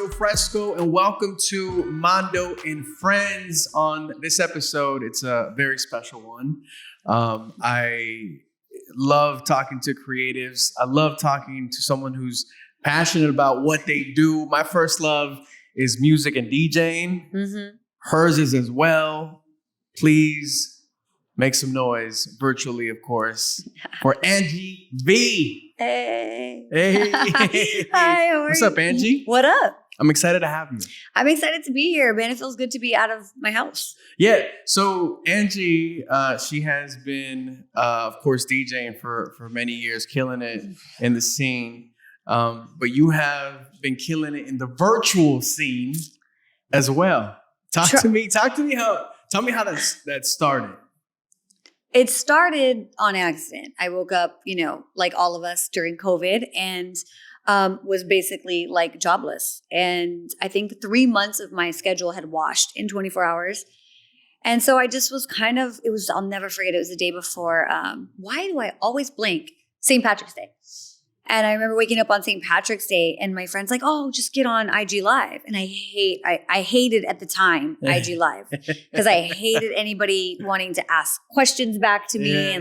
Mando Fresko, and welcome to Mando and Friends. On this episode, it's a very special one. I love talking to creatives. I love talking to someone who's passionate about what they do. My first love is music and DJing. Mm-hmm. Hers is as well. Please make some noise, virtually, of course, for Angie Vee. Hey. Hey. Hi, how are What's you? up, Angie? What up? I'm excited to have you. I'm excited to be here, man. It feels good to be out of my house. Yeah. So Angie, she has been, of course, DJing for many years, killing it in the scene. But you have been killing it in the virtual scene as well. Tell me how that started. It started on accident. I woke up, like all of us during COVID, and was basically like jobless. And I think 3 months of my schedule had washed in 24 hours. And so I just was I'll never forget, it was the day before, why do I always blank? St. Patrick's Day. And I remember waking up on St. Patrick's Day and my friend's like, oh, just get on IG Live. And I hated at the time IG Live because I hated anybody wanting to ask questions back to me.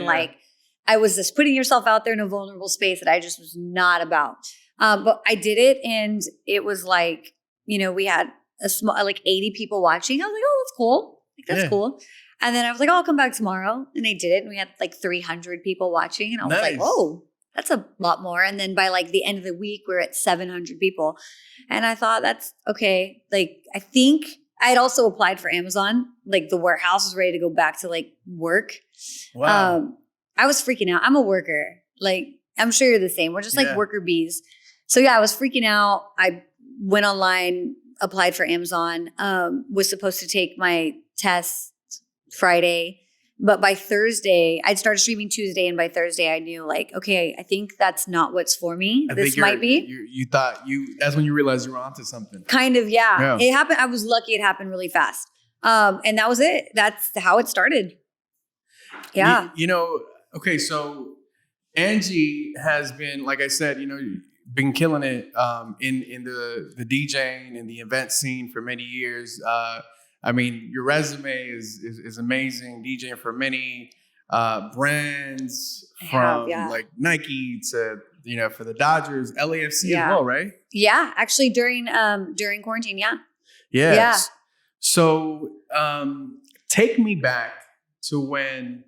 I was just putting yourself out there in a vulnerable space that I just was not about. But I did it, and it was like, we had a small, like 80 people watching. I was like, oh, that's cool. That's cool. And then I was like, oh, I'll come back tomorrow. And I did it. And we had like 300 people watching. And I was like, whoa. That's a lot more. And then by like the end of the week, we're at 700 people. And I thought, that's okay. Like, I think I'd also applied for Amazon. Like, the warehouse was ready to go back to like work. Wow. I was freaking out. I'm a worker. Like, I'm sure you're the same. We're just like worker bees. So yeah, I was freaking out. I went online, applied for Amazon, was supposed to take my test Friday. But by Thursday, I'd started streaming Tuesday, and by Thursday I knew, like, okay, I think that's not what's for me. This might be. You thought that's when you realized you were onto something. Kind of, yeah. It happened. I was lucky it happened really fast. And that was it. That's how it started. Yeah. Okay, so Angie has been, like I said, been killing it in the DJing and the event scene for many years. I mean, your resume is amazing. DJing for many brands, from like Nike to for the Dodgers, LAFC as well, right? Yeah, actually during quarantine, yeah. Yes. Yeah. So take me back to when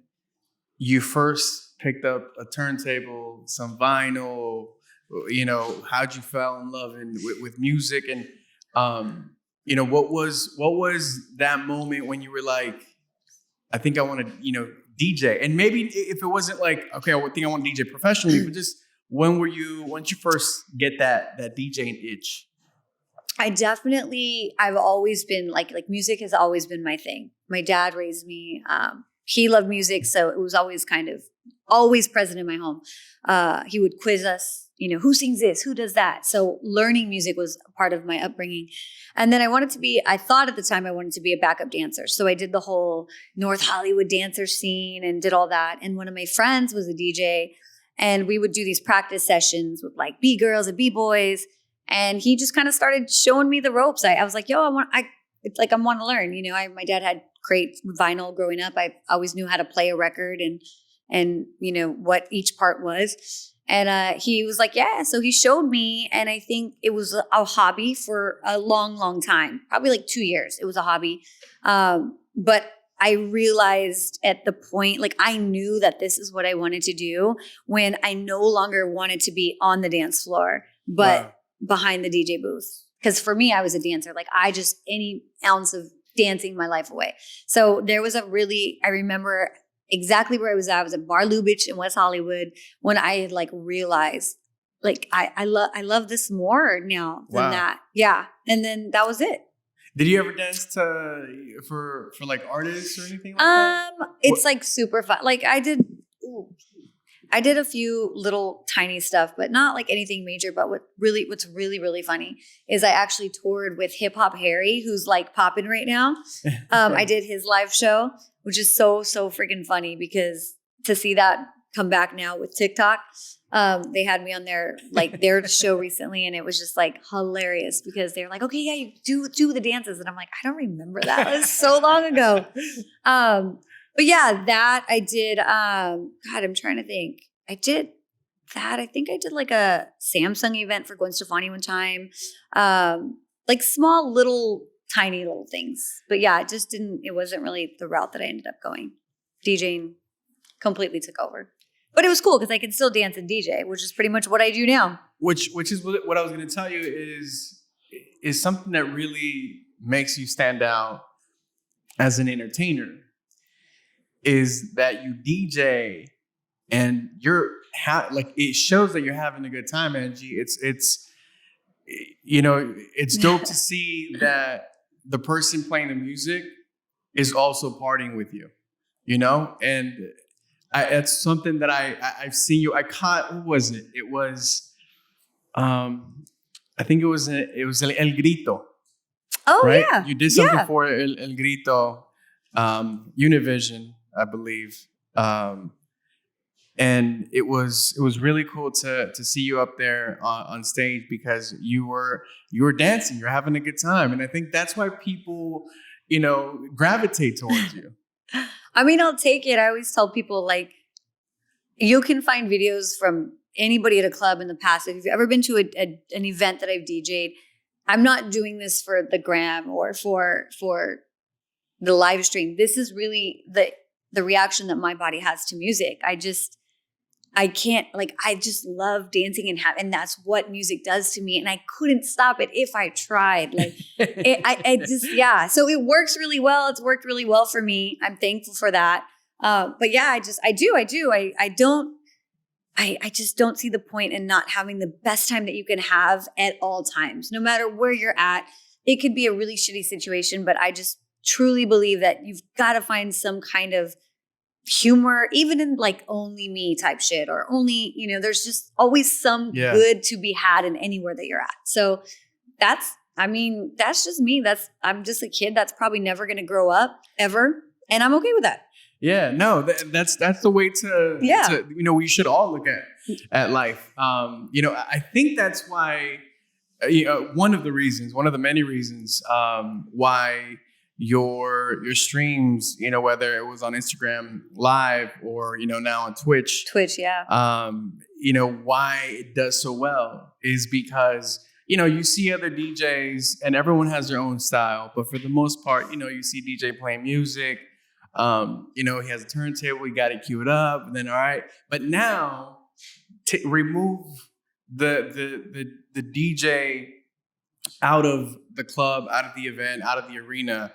you first picked up a turntable, some vinyl. How'd you fall in love with music, and what was that moment when you were like, I think I want to, DJ? And maybe if it wasn't like, okay, I think I want to DJ professionally, but just once you first get that DJing itch? I've always been like music has always been my thing. My dad raised me. He loved music, so it was always always present in my home. He would quiz us, who sings this, who does that. So learning music was a part of my upbringing. And then I thought at the time I wanted to be a backup dancer. So I did the whole North Hollywood dancer scene and did all that. And one of my friends was a DJ, and we would do these practice sessions with like B-girls and B-boys. And he just kind of started showing me the ropes. I was like, yo, I want to learn. My dad had great vinyl growing up. I always knew how to play a record and what each part was. And he was like, yeah. So he showed me, and I think it was a hobby for a long, long time, probably like 2 years. It was a hobby. But I realized at the point, like, I knew that this is what I wanted to do when I no longer wanted to be on the dance floor, but behind the DJ booth. Because for me, I was a dancer. Like, any ounce of dancing my life away. So there was I remember exactly where I was at. I was at Bar Lubitsch in West Hollywood when I had like realized, like, I love this more now than that. Yeah. And then that was it. Did you ever dance for like artists or anything like that? It's like super fun. Like I did a few little tiny stuff, but not like anything major. But what's really, really funny is I actually toured with Hip Hop Harry, who's like popping right now. I did his live show, which is so freaking funny, because to see that come back now with TikTok. They had me on their show recently, and it was just like hilarious because they're like, okay, yeah, you do the dances. And I'm like, I don't remember that. It was so long ago. But yeah, that I did. God, I'm trying to think. I did that. I think I did like a Samsung event for Gwen Stefani one time. Like small little tiny little things. But yeah, it wasn't really the route that I ended up going. DJing completely took over. But it was cool because I can still dance and DJ, which is pretty much what I do now. Which is what I was going to tell you is something that really makes you stand out as an entertainer is that you DJ and you're it shows that you're having a good time, Angie. It's it's dope to see that the person playing the music is also partying with you, and it's something that I've seen you. I caught. Who was it? It was, I think it was El Grito. Oh right? yeah, You did something for El Grito, Univision, I believe, and it was really cool to see you up there on stage because you were dancing, you're having a good time, and I think that's why people gravitate towards you. I mean, I'll take it. I always tell people, like, you can find videos from anybody at a club in the past. If you've ever been to an event that I've DJ'd, I'm not doing this for the gram or for the live stream. This is really the reaction that my body has to music. I just love dancing and that's what music does to me. And I couldn't stop it if I tried. Like, So it works really well. It's worked really well for me. I'm thankful for that. But yeah, I just don't see the point in not having the best time that you can have at all times, no matter where you're at. It could be a really shitty situation, but I just truly believe that you've got to find some kind of humor, even in like Only Me type shit, or only, there's just always some good to be had in anywhere that you're at. So that's just me. I'm just a kid that's probably never going to grow up ever. And I'm okay with that. Yeah, no, that's the way to we should all look at life. I think that's why, one of the many reasons why your streams, whether it was on Instagram Live or now on Twitch, why it does so well is because you see other DJs and everyone has their own style, but for the most part, you see DJ playing music. He has a turntable, he got it queued up, and then all right. But now remove the DJ out of the club, out of the event, out of the arena.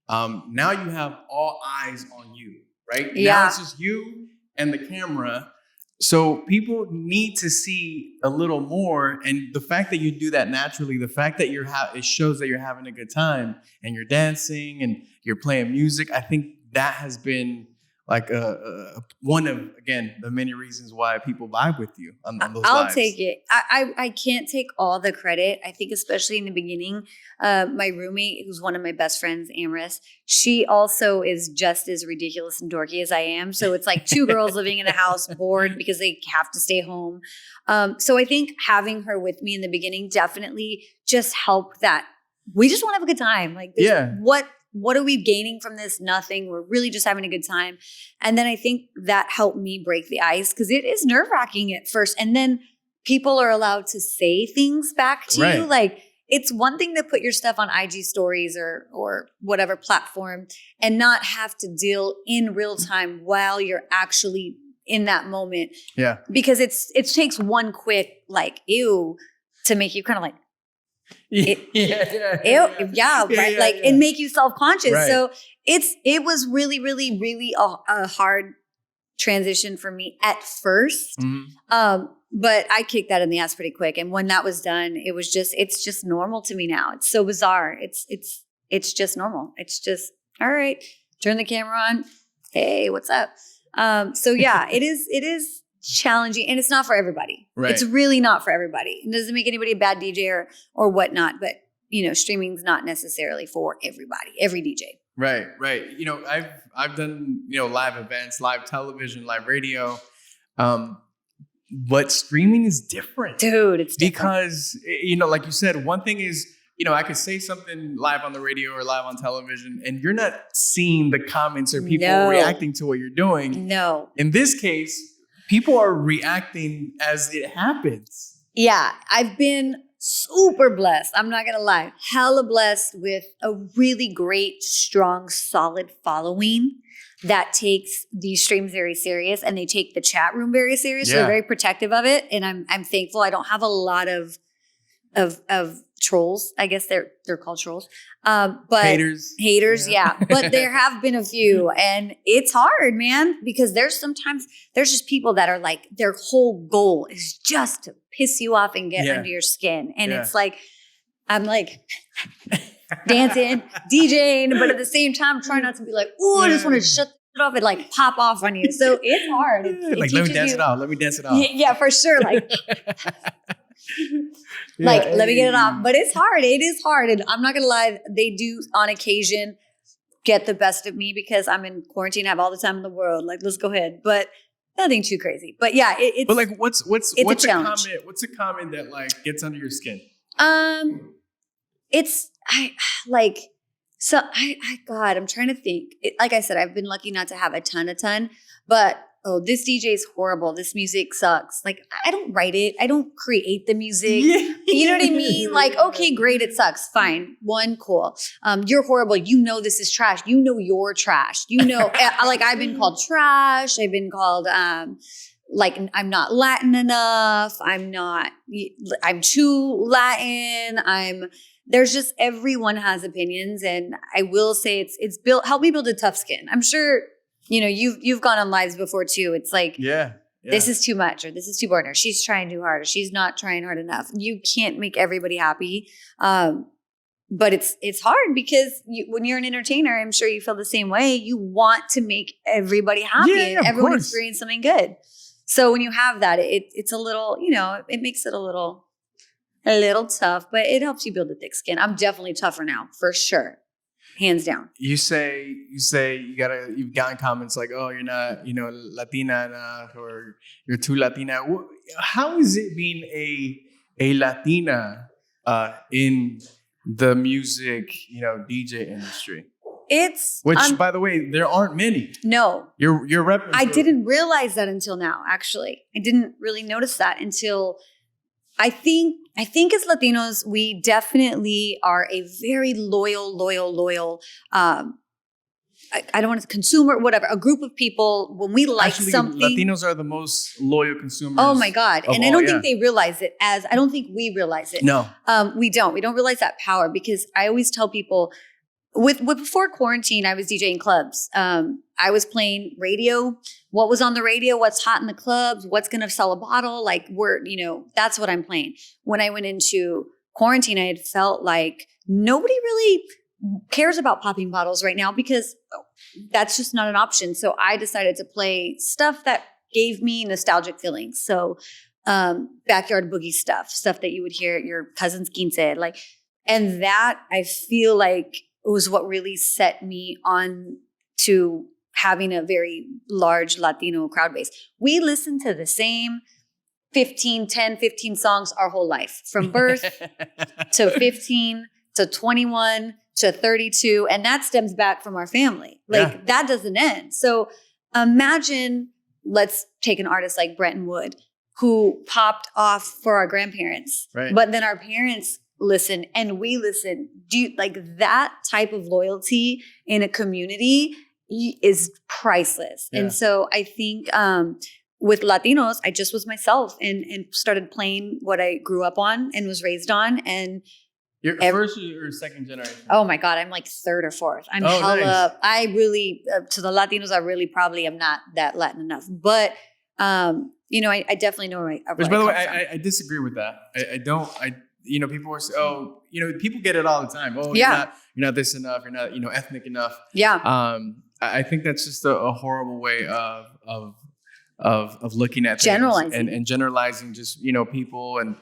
Now you have all eyes on you, right? Yeah. Now it's just you and the camera. So people need to see a little more. And the fact that you do that naturally, the fact that it shows that you're having a good time and you're dancing and you're playing music, I think that has been like one of, again, the many reasons why people vibe with you on those lives. I'll take it. I can't take all the credit. I think especially in the beginning, my roommate, who's one of my best friends, Amris, she also is just as ridiculous and dorky as I am. So it's like two girls living in a house bored because they have to stay home. So I think having her with me in the beginning definitely just helped that. We just want to have a good time. Like, what are we gaining from this? Nothing. We're really just having a good time. And then I think that helped me break the ice because it is nerve-wracking at first. And then people are allowed to say things back to you. Like, it's one thing to put your stuff on IG stories or whatever platform and not have to deal in real time while you're actually in that moment. Yeah. Because it takes one quick like ew to make you kind of like, right. Like, and make you self-conscious. Right. So it was really, really, really a hard transition for me at first. Mm-hmm. But I kicked that in the ass pretty quick. And when that was done, it's just normal to me now. It's so bizarre. It's just normal. It's just, all right, turn the camera on. Hey, what's up? So yeah, it is challenging, and it's not for everybody. Right. It's really not for everybody. It doesn't make anybody a bad DJ or whatnot, but streaming's not necessarily for everybody, every DJ. Right. I've done live events, live television, live radio, But streaming is different. Dude, it's different. Because, like you said, one thing is, I could say something live on the radio or live on television, and you're not seeing the comments or people reacting to what you're doing. No. In this case, people are reacting as it happens. Yeah, I've been super blessed. I'm not going to lie. Hella blessed with a really great, strong, solid following that takes these streams very serious, and they take the chat room very serious. So they're very protective of it. And I'm thankful. I don't have a lot of trolls. I guess they're called trolls. But haters. Yeah. But there have been a few, and it's hard, man, because there's just people that are like, their whole goal is just to piss you off and get under your skin. And it's like, I'm like dancing, DJing, but at the same time, trying not to be like, oh, I just want to shut it off and like pop off on you. So it's hard. Like, let me dance it off. Let me dance it off. Yeah, for sure. Like, let me get it off. But it's hard. It is hard. And I'm not going to lie. They do on occasion get the best of me because I'm in quarantine. I have all the time in the world. Like, let's go ahead. But nothing too crazy. But yeah, it's. But like, what's a comment? What's a comment that like gets under your skin? God, I'm trying to think. Like I said, I've been lucky not to have a ton, but this DJ is horrible. This music sucks. Like, I don't write it. I don't create the music. Yeah. You know what I mean? Like, okay, great. It sucks. Fine. One, cool. You're horrible. You know, this is trash. You know, you're trash. You know, like I've been called trash. I've been called, like I'm not Latin enough. I'm too Latin. There's just, everyone has opinions. And I will say it's helped me build a tough skin. I'm sure, you've gone on lives before too. It's like, this is too much, or this is too boring, or she's trying too hard, or she's not trying hard enough. You can't make everybody happy. But it's hard because when you're an entertainer, I'm sure you feel the same way. You want to make everybody happy and everyone experience something good. So when you have that, it's a little, it makes it a little tough, but it helps you build a thick skin. I'm definitely tougher now, for sure. Hands down. You say you've gotten comments like, oh, you're not, Latina enough, or you're too Latina. How is it being a Latina in the music, DJ industry? By the way, there aren't many. No. You're repping. I didn't realize that until now, actually. I didn't really notice that until I think as Latinos, we definitely are a very loyal, I don't want to consumer, whatever, a group of people, when we like something. Latinos are the most loyal consumers. Oh my God. And I don't think they realize it I don't think we realize it. No. We don't realize that power, because I always tell people before quarantine, I was DJing clubs. I was playing radio. What was on the radio? What's hot in the clubs? What's going to sell a bottle? Like that's what I'm playing. When I went into quarantine, I had felt like nobody really cares about popping bottles right now, because that's just not an option. So I decided to play stuff that gave me nostalgic feelings. So backyard boogie stuff that you would hear at your cousin's quince. And that I feel like it was what really set me on to having a very large Latino crowd base. We listen to the same 15 songs our whole life, from birth to 15 to 21 to 32. And that stems back from our family. That doesn't end. So imagine, let's take an artist like Brenton Wood, who popped off for our grandparents, right? But then our parents listen and we listen. That type of loyalty in a community is priceless. Yeah. And so I think with Latinos, I just was myself and started playing what I grew up on and was raised on. And you're first or second generation? Oh my God, I'm like third or fourth. I'm hella. Nice. I really, to the Latinos, I really probably am not that Latin enough. But I definitely know where Which, by the way, I disagree with that. I don't. People are people get it all the time. Oh, you're not this enough. You're not, ethnic enough. Yeah. I think that's just a horrible way of looking at generalizing things and generalizing just people, and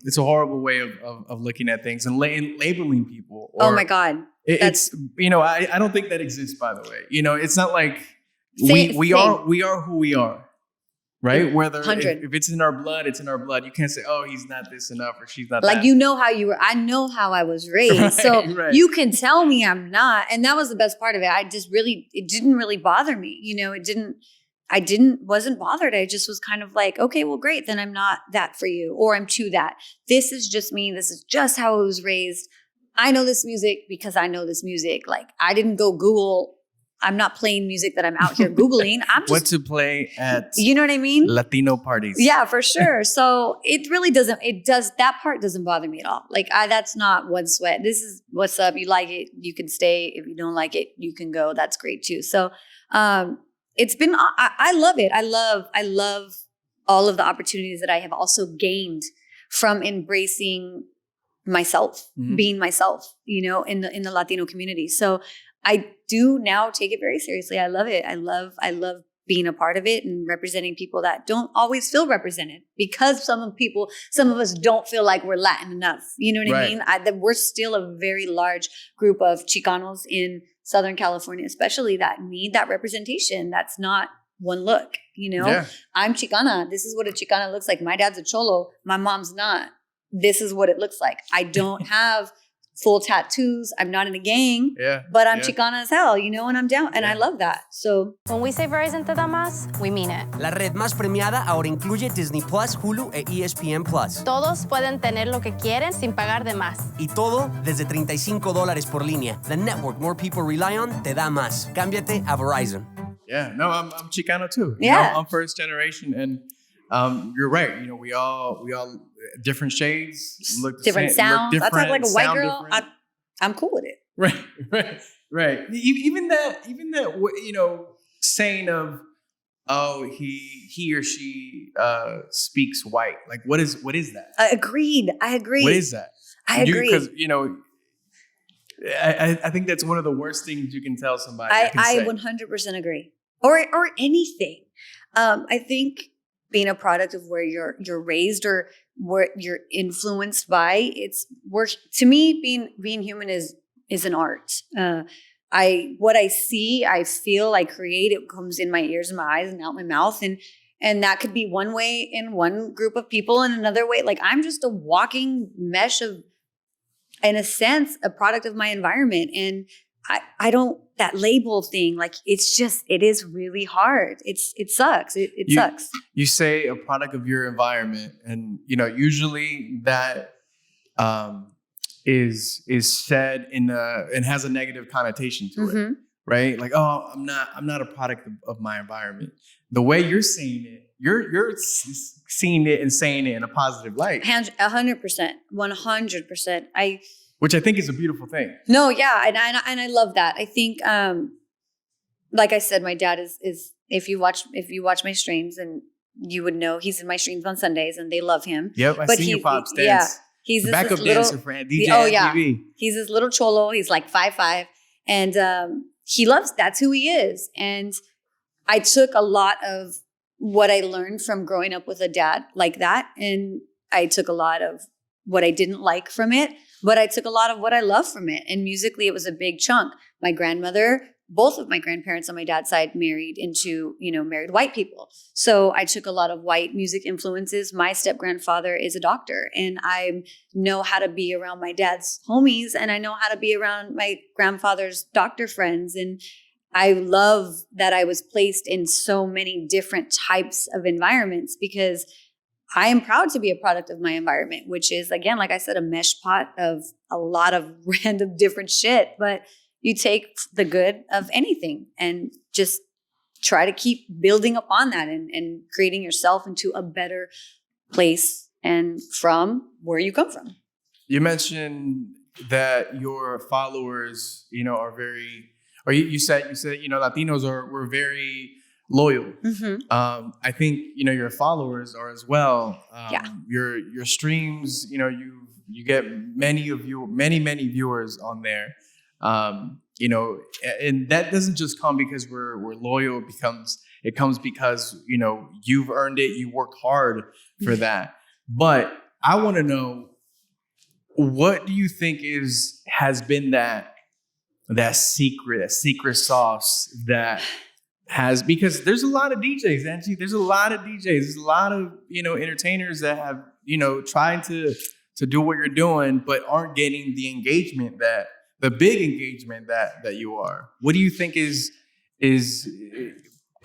it's a horrible way of looking at things and labeling people. Oh my God, it's I don't think that exists. By the way, it's not like we are who we are. right? Whether 100. if it's in our blood, it's in our blood. You can't say, oh, he's not this enough or she's not Like, that. you know how you were. I know how I was raised. Right, So right. you can tell me I'm not. And that was the best part of it. It didn't really bother me. Wasn't bothered. I just was kind of like, okay, well, great. Then I'm not that for you, or I'm to that. This is just me. This is just how I was raised. I know this music because I know this music. Like, I didn't go Google. I'm not playing music that I'm out here Googling. I'm just what to play at you know what I mean? Latino parties. Yeah, for sure. So it really that part doesn't bother me at all. Like, that's not one sweat. This is what's up. You like it, you can stay. If you don't like it, you can go. That's great too. So it's been, I love it. I love all of the opportunities that I have also gained from embracing myself, being myself, in the Latino community. So I do now take it very seriously. I love it. I love being a part of it and representing people that don't always feel represented, because some of us don't feel like we're Latin enough. You know what I mean? We're still a very large group of Chicanos in Southern California, especially, that need that representation. That's not one look, Yeah. I'm Chicana. This is what a Chicana looks like. My dad's a Cholo. My mom's not. This is what it looks like. I don't have full tattoos. I'm not in a gang, but I'm Chicana as hell, and I'm down. And I love that. So when we say Verizon te da más, we mean it. La red más premiada ahora incluye Disney Plus, Hulu e ESPN Plus. Todos pueden tener lo que quieren sin pagar de más. Y todo desde $35 por línea. The network more people rely on te da más. Cámbiate a Verizon. Yeah, no, I'm Chicano too. Yeah. I'm first generation, and you're right. We all different shades, look different same, sound. look I talk like a white sound girl. different. I'm cool with it. Right. Even that, saying of, oh, he or she speaks white. Like, what is that? I agree. What is that? I agree. Because I think that's one of the worst things you can tell somebody. I 100% agree. Or anything. I think being a product of where you're raised or where you're influenced by, it's work. To me, being human is an art. What I see, I feel, I create, it comes in my ears and my eyes and out my mouth. And that could be one way in one group of people, and another way. Like, I'm just a walking mesh of, in a sense, a product of my environment. And I don't, that label thing, like, it is really hard. It sucks. It sucks. You say a product of your environment, and usually that is said and has a negative connotation to it, right? Like, oh, I'm not a product of my environment. The way you're saying it, you're seeing it and saying it in a positive light. 100%, 100%. Which I think is a beautiful thing. No, yeah, and I love that. I think, like I said, my dad is if you watch my streams, and you would know he's in my streams on Sundays, and they love him. Yep, I see your pops dance. Yeah, he's the this backup little dancer for DJ Angie Vee. He's this little cholo. He's like 5'5", and he loves. That's who he is. And I took a lot of what I learned from growing up with a dad like that, and I took a lot of what I didn't like from it. But I took a lot of what I love from it. And musically, it was a big chunk. My grandmother, both of my grandparents on my dad's side married white people. So I took a lot of white music influences. My step-grandfather is a doctor, and I know how to be around my dad's homies, and I know how to be around my grandfather's doctor friends. And I love that I was placed in so many different types of environments, because I am proud to be a product of my environment, which is, again, like I said, a mesh pot of a lot of random different shit. But you take the good of anything and just try to keep building upon that and creating yourself into a better place and from where you come from. You mentioned that your followers, are very, or you said, Latinos we're very loyal. I think your followers are as well. Your streams, you get many viewers on there. And that doesn't just come because we're loyal. It comes because you've earned it. You worked hard for that. But I want to know, what do you think has been that secret sauce that because there's a lot of DJs, Angie. There's a lot of DJs. There's a lot of, entertainers that have, trying to do what you're doing, but aren't getting the engagement the big engagement that you are. What do you think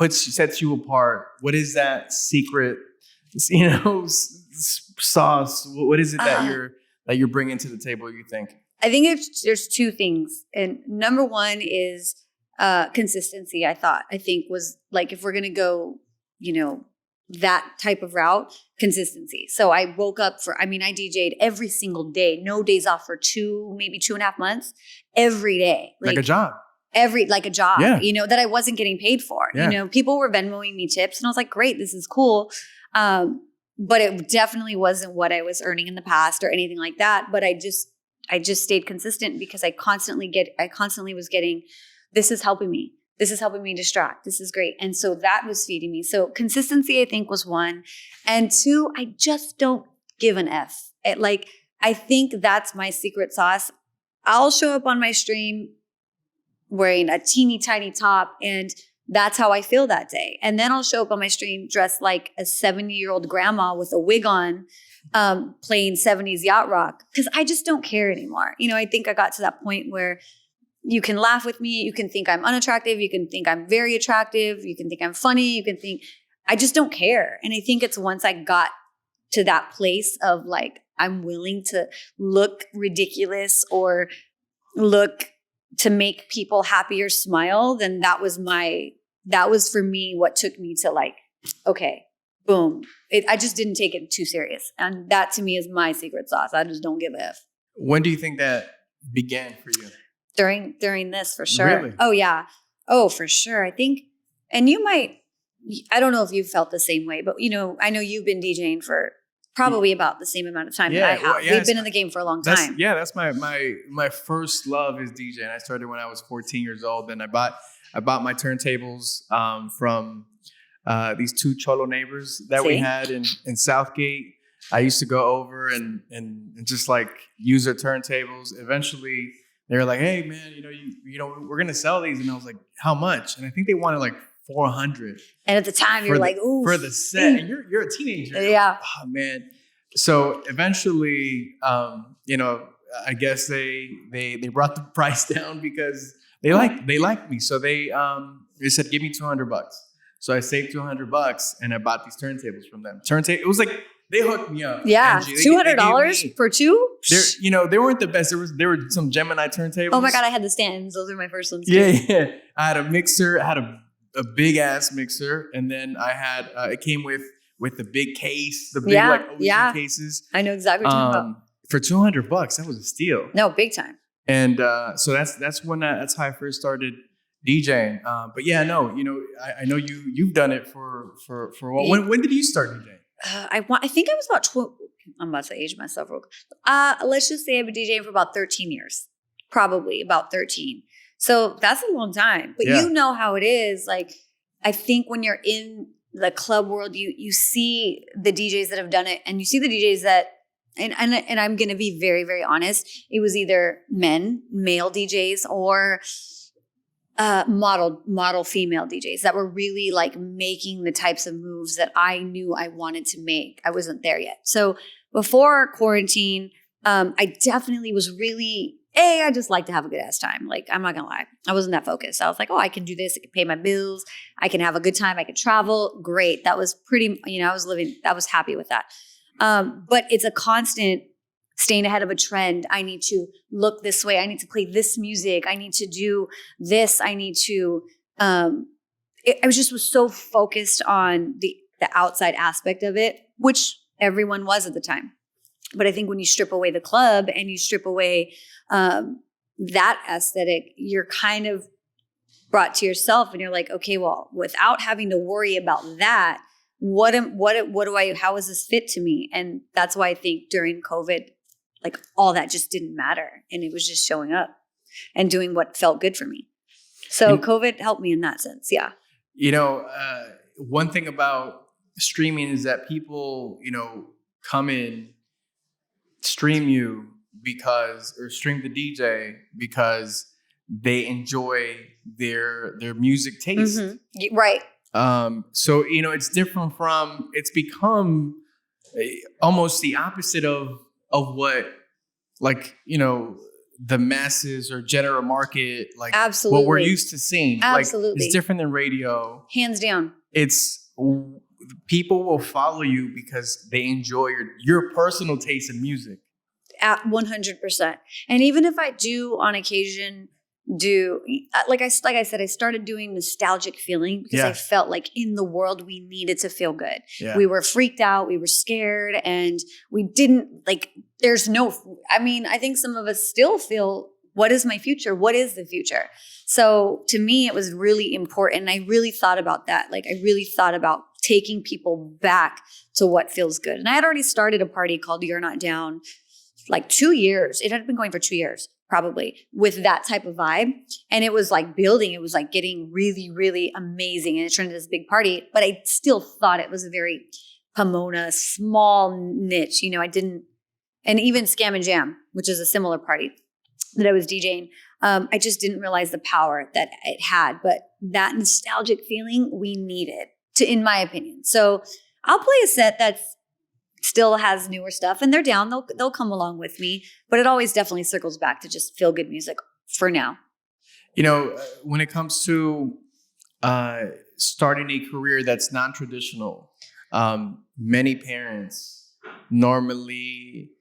sets you apart? What is that secret, sauce? What is it that you're bringing to the table, you think? I think there's two things. And number one is consistency. I think was like, if we're going to go, that type of route, consistency. So I woke up I DJ'd every single day, no days off for maybe 2.5 months, every day. Like a job. Like a job, yeah. That I wasn't getting paid for. Yeah. People were Venmoing me tips and I was like, great, this is cool. But it definitely wasn't what I was earning in the past or anything like that. But I just stayed consistent because I constantly was getting, this is helping me. This is helping me distract. This is great. And so that was feeding me. So consistency, I think, was one. And two, I just don't give an F. I think that's my secret sauce. I'll show up on my stream wearing a teeny tiny top, and that's how I feel that day. And then I'll show up on my stream dressed like a 70-year-old grandma with a wig on, playing 70s yacht rock, because I just don't care anymore. I think I got to that point where you can laugh with me. You can think I'm unattractive. You can think I'm very attractive. You can think I'm funny. You can think, I just don't care. And I think it's once I got to that place of like, I'm willing to look ridiculous or look to make people happy or smile, then that was for me what took me to like, okay, boom. I just didn't take it too serious. And that to me is my secret sauce. I just don't give a F. When do you think that began for you? During this, for sure. Really? Oh, yeah. Oh, for sure. I think, and I don't know if you felt the same way, but I know you've been DJing for probably about the same amount of time that I have. Well, yeah, we've been in the game for a long time. That's my first love is DJing. I started when I was 14 years old. Then I bought my turntables from these two cholo neighbors that we had in Southgate. I used to go over and just like use their turntables. Eventually, they were like, "Hey, man, we're gonna sell these," and I was like, "How much?" And I think they wanted like $400. And at the time, you're like, "Ooh, for the set." And you're a teenager. Yeah. Oh man. So eventually, I guess they brought the price down because they liked me. So they said, "Give me $200." So I saved $200 and I bought these turntables from them. It was like they hooked me up. Yeah, Angie. $200 for two. They weren't the best. There were some Gemini turntables. Oh my god, I had the stands. Those were my first ones. Too. Yeah. I had a mixer. I had a big ass mixer, and then I had it came with the big case, the big OG cases. I know exactly what you're talking about. For $200, that was a steal. No, big time. And so that's when that's how I first started DJing. But yeah, no, I know you've done it for a while. When did you start DJing? I think I was about 12. I'm about to age myself real quick. Let's just say I've been DJing for about 13 years, probably about 13. So that's a long time. But you know how it is. Like, I think when you're in the club world, you see the DJs that have done it, and you see the DJs that, and I'm going to be very, very honest. It was either male DJs, or model female DJs that were really like making the types of moves that I knew I wanted to make. I wasn't there yet. So before quarantine, I definitely was really, I just like to have a good ass time. Like, I'm not gonna lie. I wasn't that focused. I was like, I can do this. I can pay my bills. I can have a good time. I can travel. Great. That was pretty, I was happy with that. But it's a constant staying ahead of a trend. I need to look this way. I need to play this music. I need to do this. I need to, I was so focused on the outside aspect of it, which everyone was at the time. But I think when you strip away the club and you strip away that aesthetic, you're kind of brought to yourself and you're like, okay, well, without having to worry about that, how does this fit to me? And that's why I think during COVID, like all that just didn't matter. And it was just showing up and doing what felt good for me. So COVID helped me in that sense. Yeah. One thing about streaming is that people, come in, stream you or stream the DJ because they enjoy their music taste. Right. So, it's different it's become almost the opposite of what, like, the masses or general market, like Absolutely. what we're used to seeing. Absolutely. Like, it's different than radio. Hands down. People will follow you because they enjoy your personal taste in music. At 100%. And even if I do on occasion like I said, I started doing nostalgic feeling because I felt like in the world we needed to feel good. Yeah. We were freaked out, we were scared, and we didn't I think some of us still feel, what is my future? What is the future? So to me, it was really important. And I really thought about that. Like, I really thought about taking people back to what feels good. And I had already started a party called You're Not Down, like 2 years. It had been going for 2 years, probably, with that type of vibe. And it was like building. It was like getting really, really amazing. And it turned into this big party. But I still thought it was a very Pomona, small niche. I didn't, and even Scam and Jam, which is a similar party that I was DJing. I just didn't realize the power that it had. But that nostalgic feeling we needed, in my opinion. So I'll play a set that's still has newer stuff, and they're down. They'll come along with me, but it always definitely circles back to just feel good music for now. When it comes to starting a career that's non-traditional, many parents normally,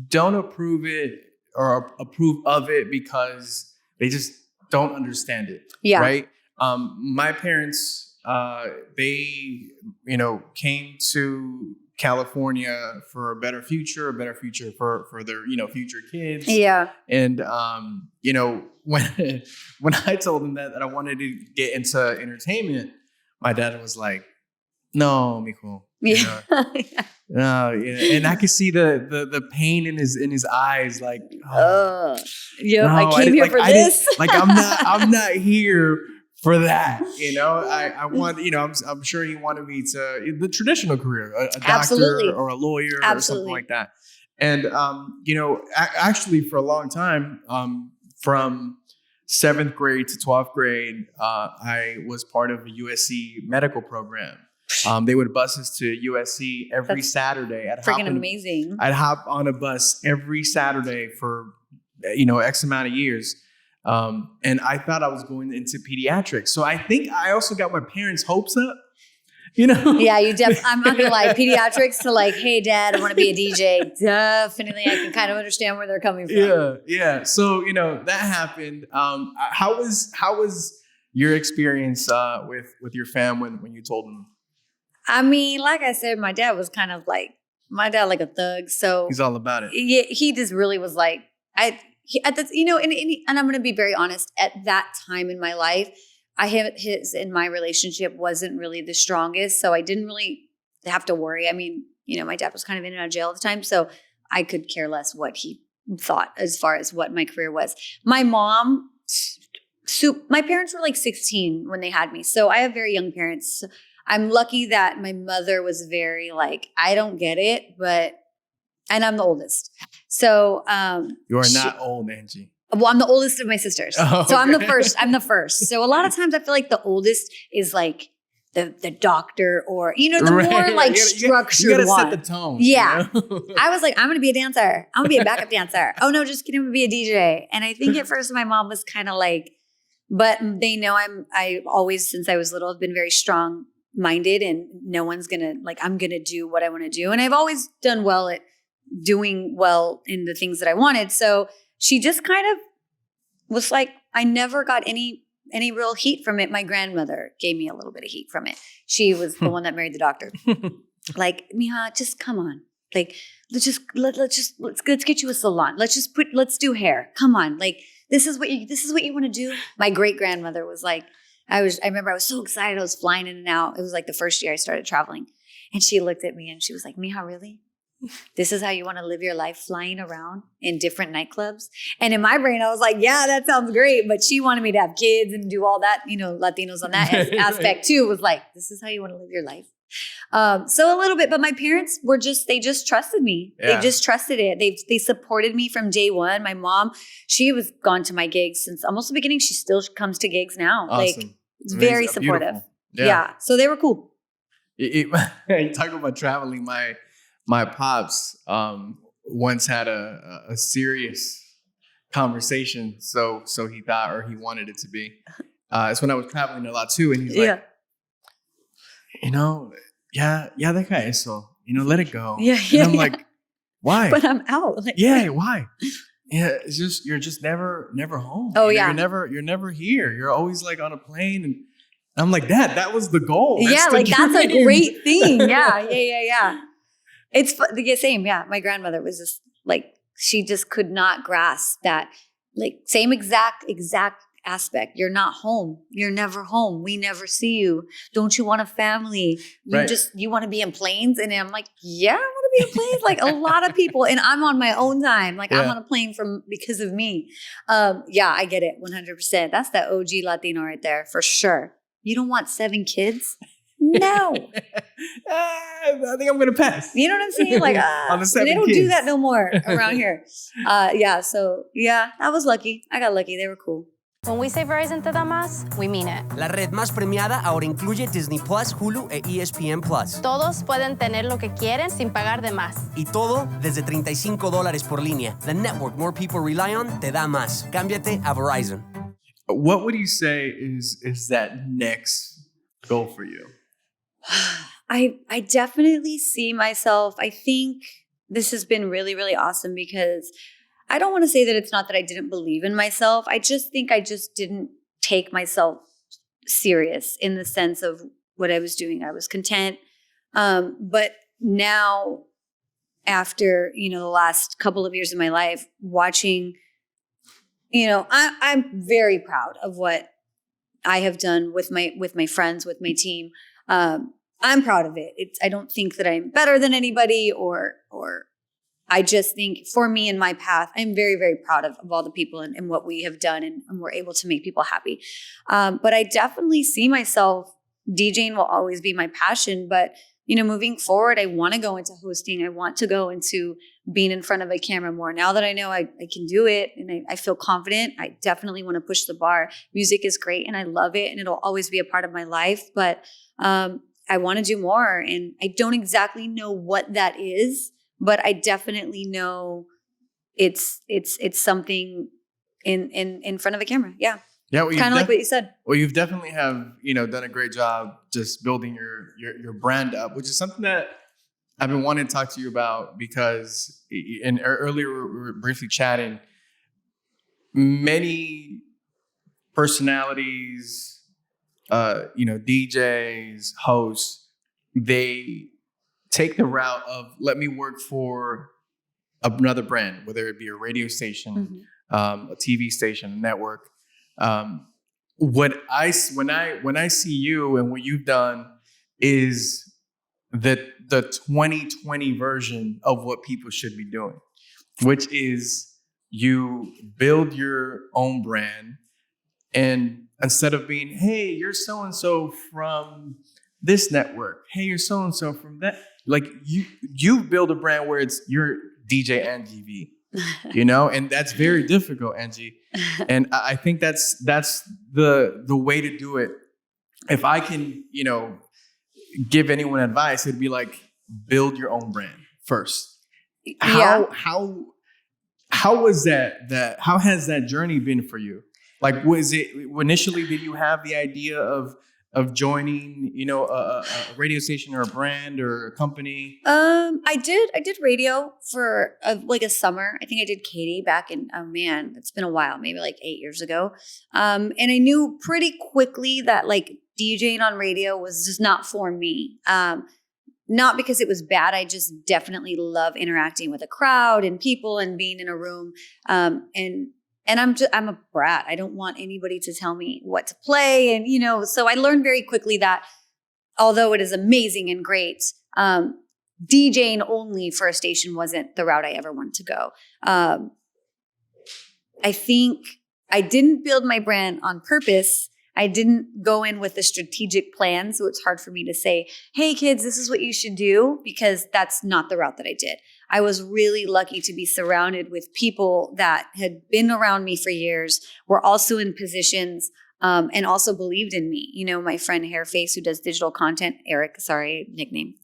don't approve it or approve of it because they just don't understand it. Yeah. Right. My parents, they, came to California for a better future for their, future kids. Yeah. And, when I told them that I wanted to get into entertainment, my dad was like, no, mijo. Yeah. No, and I could see the pain in his eyes, like, I came I here for this. I'm not here for that. I want, I'm sure he wanted me to the traditional career, a doctor Absolutely. or a lawyer Absolutely. or something like that. And actually for a long time, from 7th grade to 12th grade, I was part of a USC medical program. They would bus us to USC every Saturday. Freaking amazing. I'd hop on a bus every Saturday for, X amount of years. And I thought I was going into pediatrics. So I think I also got my parents' hopes up, Yeah, I'm not going to lie. Pediatrics to like, hey, Dad, I want to be a DJ. Definitely. I can kind of understand where they're coming from. Yeah. So, that happened. How was your experience with your fam when you told them? I mean, like I said, my dad was kind of like, like a thug. So he's all about it. Yeah, he just really was like, and I'm going to be very honest, at that time in my life, in my relationship wasn't really the strongest. So I didn't really have to worry. I mean, my dad was kind of in and out of jail at the time. So I could care less what he thought as far as what my career was. My mom, my parents were like 16 when they had me. So I have very young parents. I'm lucky that my mother was very like, I don't get it, and I'm the oldest. So you are not old, Angie. Well, I'm the oldest of my sisters. Oh, okay. So I'm the first. So a lot of times I feel like the oldest is like the doctor or, the more like structured you gotta one. set the tone. Yeah. I was like, I'm going to be a dancer. I'm going to be a backup dancer. Oh no, just kidding. I'm going to be a DJ. And I think at first my mom was kind of like, but they know I always, since I was little, have been very strong minded, and no one's going to I'm going to do what I want to do. And I've always done well at doing well in the things that I wanted. So she just kind of was like, I never got any real heat from it. My grandmother gave me a little bit of heat from it. She was the one that married the doctor. Like, Mija, just come on. Like, let's get you a salon. Let's do hair. Come on. Like, this is what you want to do. My great grandmother was like, I remember I was so excited. I was flying in and out. It was like the first year I started traveling. And she looked at me and she was like, Mija, really? This is how you want to live your life, flying around in different nightclubs? And in my brain, I was like, yeah, that sounds great. But she wanted me to have kids and do all that, Latinos on that aspect too, was like, this is how you want to live your life? So a little bit, but my parents they just trusted me. Yeah. They just trusted it. They supported me from day one. My mom, she was gone to my gigs since almost the beginning. She still comes to gigs now. Awesome. Like it's very Amazing. supportive. Beautiful. Yeah. So they were cool. You talk about traveling. My pops once had a serious conversation. So he thought, or he wanted it to be. It's when I was traveling a lot too, and he's like, that guy is so, let it go. Yeah. And I'm like, why? But I'm out. Like, why? Yeah, it's just you're just never home. Oh, you're never here. You're always like on a plane, and I'm like, Dad, that was the goal. That's that's a great thing. Yeah. It's the same. Yeah, my grandmother was just like, she just could not grasp that, like, same exact aspect. You're not home. You're never home. We never see you. Don't you want a family? You want to be in planes? And I'm like, yeah, I want to be in planes. Like a lot of people, and I'm on my own time. Like I'm on a plane because of me. I get it 100%. That's that OG Latino right there for sure. You don't want 7 kids? No. I think I'm going to pass. You know what I'm saying? Like, on the 7 they don't kids. do that no more around here. So I was lucky. I got lucky. They were cool. When we say Verizon te da más, we mean it. La red más premiada ahora incluye Disney Plus, Hulu e ESPN Plus. Todos pueden tener lo que quieren sin pagar de más. Y todo desde $35 por línea. The network more people rely on te da más. Cámbiate a Verizon. What would you say is that next goal for you? I definitely see myself. I think this has been really, really awesome because I don't want to say that it's not that I didn't believe in myself. I just think I just didn't take myself serious in the sense of what I was doing. I was content. But now, after, the last couple of years of my life, watching, I'm very proud of what I have done with my friends, with my team. I'm proud of it. I don't think that I'm better than anybody or I just think for me and my path, I'm very, very proud of all the people and what we have done and we're able to make people happy. But I definitely see myself, DJing will always be my passion, but moving forward, I want to go into hosting. I want to go into being in front of a camera more. Now that I know I can do it and I feel confident, I definitely want to push the bar. Music is great and I love it and it'll always be a part of my life, but I want to do more and I don't exactly know what that is, but I definitely know it's something in front of a camera. Yeah. Yeah, kind of like what you said. Well, you've definitely have done a great job just building your brand up, which is something that I've been wanting to talk to you about because earlier we were briefly chatting. Many personalities, DJs, hosts, they take the route of let me work for another brand, whether it be a radio station, a TV station, a network. When I see you and what you've done is the 2020 version of what people should be doing, which is you build your own brand, and instead of being, hey, you're so and so from this network, hey, you're so and so from that, like you build a brand where it's you're DJ Angie Vee. And that's very difficult, Angie. And I think that's the way to do it. If I can, give anyone advice, it'd be like build your own brand first. How was that? How has that journey been for you? Like, was it initially? Did you have the idea of joining, a radio station or a brand or a company? I did radio for a summer. I think I did Katie back in, it's been a while, maybe like 8 years ago. And I knew pretty quickly that like DJing on radio was just not for me. Not because it was bad. I just definitely love interacting with a crowd and people and being in a room. And I'm a brat. I don't want anybody to tell me what to play. And, so I learned very quickly that although it is amazing and great, DJing only for a station wasn't the route I ever wanted to go. I think I didn't build my brand on purpose. I didn't go in with a strategic plan. So it's hard for me to say, hey kids, this is what you should do, because that's not the route that I did. I was really lucky to be surrounded with people that had been around me for years, were also in positions, and also believed in me. You know, my friend Hairface, who does digital content, Eric, sorry, nickname,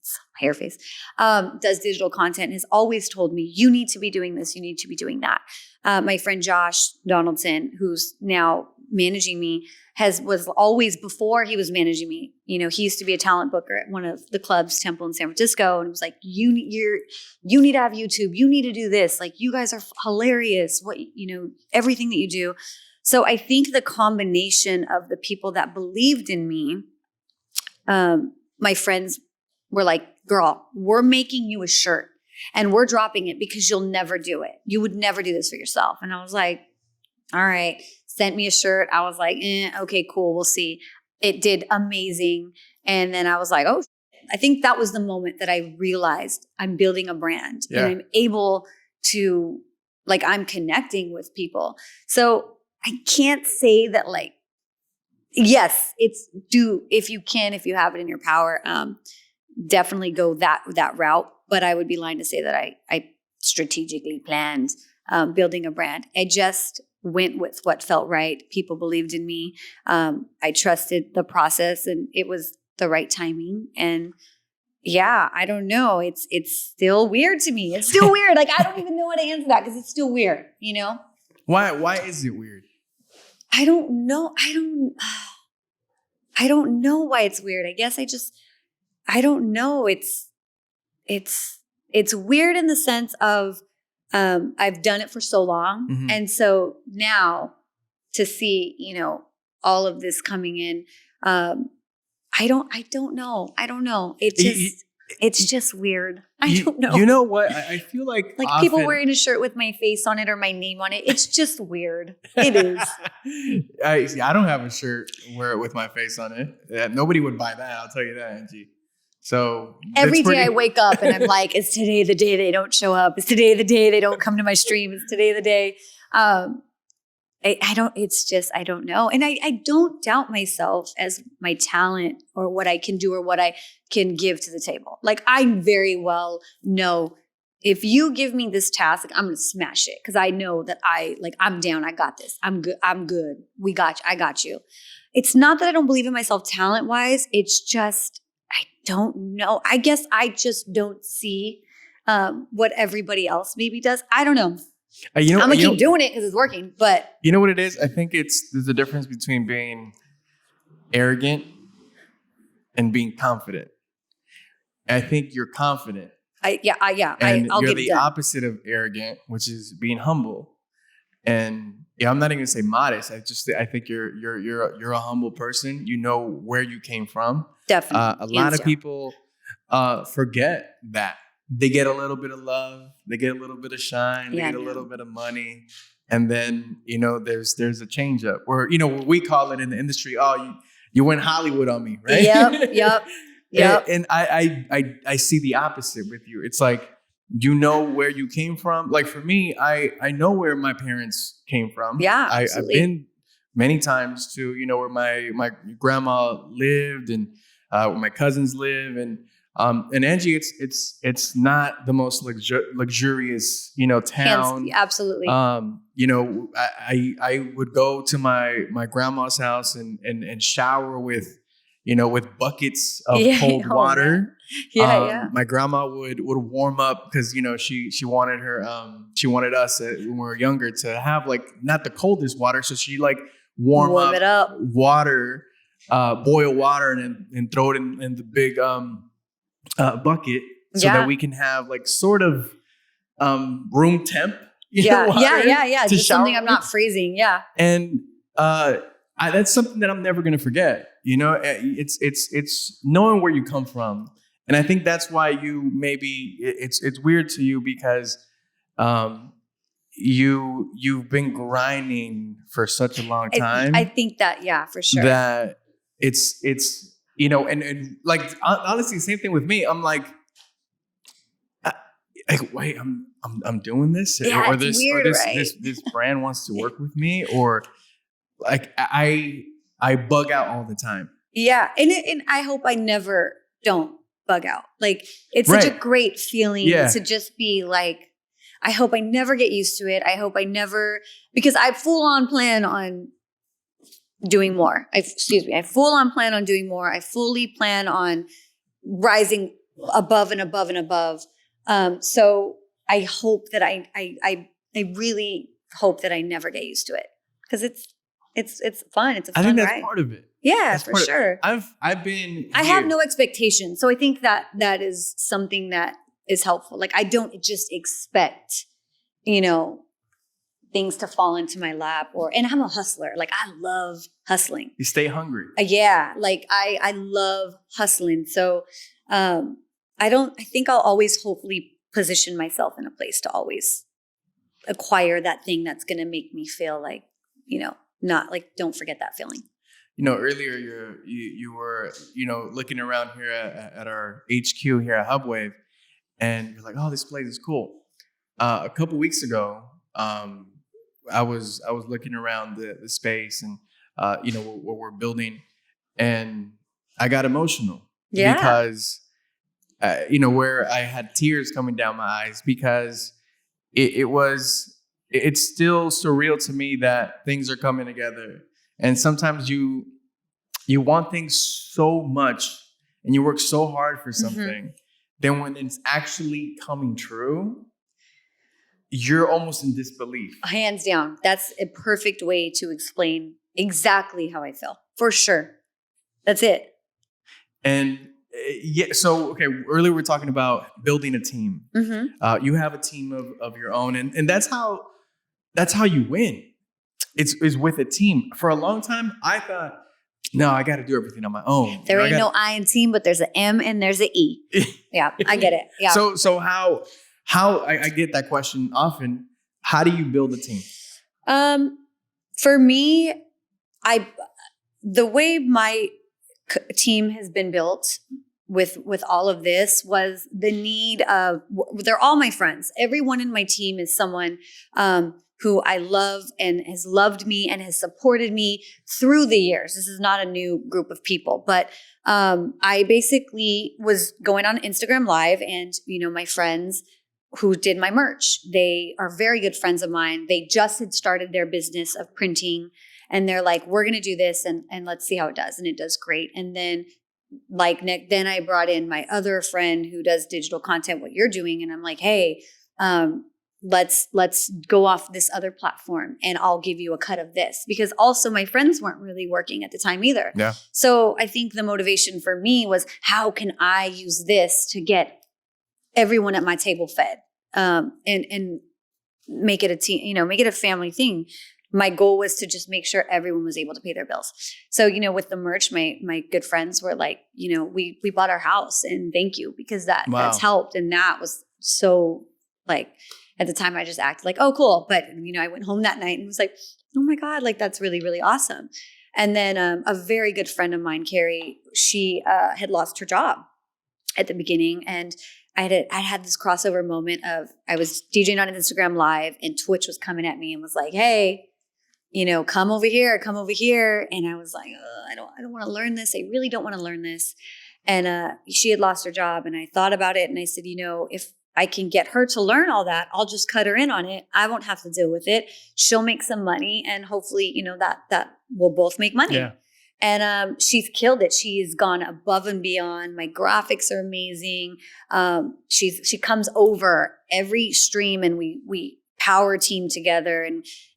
Hairface, does digital content, has always told me, you need to be doing this, you need to be doing that. My friend Josh Donaldson, who's now managing me, was always, before he was managing me, you know, he used to be a talent booker at one of the clubs, Temple in San Francisco, and it was like, you need to have YouTube, you need to do this, like you guys are hilarious, what, you know, everything that you do. So I think the combination of the people that believed in me, my friends were like, girl, we're making you a shirt and we're dropping it because you'll never do it. You would never do this for yourself. And I was like, all right, sent me a shirt. I was like, okay, cool. We'll see. It did amazing. And then I was like, oh, I think that was the moment that I realized I'm building a brand and I'm able to, like, I'm connecting with people. So I can't say that, like, yes, it's if you have it in your power, definitely go that route. But I would be lying to say that I strategically planned building a brand. I just went with what felt right. People believed in me. I trusted the process, and it was the right timing. And yeah, I don't know. It's still weird to me. It's still weird. Like, I don't even know how to answer that because it's still weird, you know? Why is it weird? I don't know. I don't know why it's weird. I guess I don't know. It's weird in the sense of, I've done it for so long. Mm-hmm. And so now to see, you know, all of this coming in, I don't know. It's just weird. I don't know. You know what? I feel like often, people wearing a shirt with my face on it or my name on it. It's just weird. It is. I don't have a shirt wear it with my face on it. Nobody would buy that. I'll tell you that, Angie. So every day I wake up and I'm like, is today the day they don't show up? Is today the day they don't come to my stream? Is today the day? I don't know. And I don't doubt myself as my talent or what I can do or what I can give to the table. Like, I very well know if you give me this task, I'm going to smash it. Cause I know that I'm down. I got this. I'm good. I got you. It's not that I don't believe in myself talent wise. It's just, I don't know. I guess I just don't see what everybody else maybe does. I don't know. I'm gonna keep doing it because it's working. But you know what it is? I think there's a difference between being arrogant and being confident. I think you're confident. I'll you're get the it done. opposite of arrogant, which is being humble. And I'm not even gonna say modest. I think you're a humble person. You know where you came from. Definitely. A lot of people forget that. They get a little bit of love, they get a little bit of shine, they get a little bit of money, and then, you know, there's a change up where, you know, we call it in the industry, you went Hollywood on me, right? Yep. And I see the opposite with you. It's like, you know where you came from. Like for me, I know where my parents came from. Yeah, I've been many times to, you know, where my grandma lived and where my cousins live, and Angie, it's not the most luxurious, you know, town. Absolutely. You know, I would go to my grandma's house and shower with buckets of cold water. Yeah. My grandma would warm up because, you know, she wanted us when we were younger to have like not the coldest water, so she like warm it up water, boil water and throw it in the big bucket so that we can have like sort of room temp. Yeah. Just something I'm not freezing. Yeah. And that's something that I'm never going to forget. You know, it's knowing where you come from. And I think that's why it's weird to you because you've been grinding for such a long time. I think that, yeah, for sure. That it's you know, and like honestly, same thing with me. I'm like wait, I'm doing this, yeah, or this weird, or this, right? this brand wants to work with me, or like I I bug out all the time. Yeah. And I hope I never don't bug out. Like, it's such a great feeling to just be like, I hope I never get used to it. I hope I never, because I full on plan on doing more. I full on plan on doing more. I fully plan on rising above and above and above. So I hope that I really hope that I never get used to it, because it's fun. It's a fun I think that's ride. part of it. Yeah, That's for part of- sure. I've been. I have no expectations. So I think that is something that is helpful. Like, I don't just expect, things to fall into my lap, and I'm a hustler. Like, I love hustling. You stay hungry. Yeah. Like, I love hustling. So, I think I'll always hopefully position myself in a place to always acquire that thing that's going to make me feel like, not like, don't forget that feeling. Earlier you were, looking around here at our HQ here at Hubwave, and you're like, oh, this place is cool. A couple weeks ago, I was looking around the space and, what we're building, and I got emotional because, where I had tears coming down my eyes, because it's still surreal to me that things are coming together. And sometimes you want things so much and you work so hard for something. Then when it's actually coming true, you're almost in disbelief. Hands down. That's a perfect way to explain exactly how I feel. For sure. That's it. And so, okay, earlier we were talking about building a team. You have a team of your own, and that's how you win. It's with a team. For a long time, I thought, no, I got to do everything on my own. There ain't no I in team, but there's an M and there's an E. Yeah, I get it. Yeah. So how I get that question often. How do you build a team? For me, the way my team has been built with all of this was the need of, they're all my friends. Everyone in my team is someone who I love and has loved me and has supported me through the years. This is not a new group of people, but I basically was going on Instagram Live, and my friends who did my merch, they are very good friends of mine. They just had started their business of printing, and they're like, we're going to do this and let's see how it does. And it does great. And then then I brought in my other friend who does digital content, what you're doing. And I'm like, hey, let's go off this other platform and I'll give you a cut of this, because also my friends weren't really working at the time either. Yeah. So I think the motivation for me was, how can I use this to get everyone at my table fed, and make it a team, make it a family thing. My goal was to just make sure everyone was able to pay their bills. So, with the merch, my good friends were like, we bought our house, and thank you, because that's helped. And that was so, like, at the time I just acted like, oh, cool. But, I went home that night and was like, oh my God, like, that's really, really awesome. And then a very good friend of mine, Carrie, she had lost her job at the beginning. And I had this crossover moment of, I was DJing on Instagram Live, and Twitch was coming at me and was like, hey, come over here. And I was like, I don't want to learn this. I really don't want to learn this. And she had lost her job, and I thought about it, and I said, if I can get her to learn all that, I'll just cut her in on it. I won't have to deal with it. She'll make some money, and hopefully, that we'll both make money. Yeah. And she's killed it. She's gone above and beyond. My graphics are amazing. She comes over every stream, and we power team together.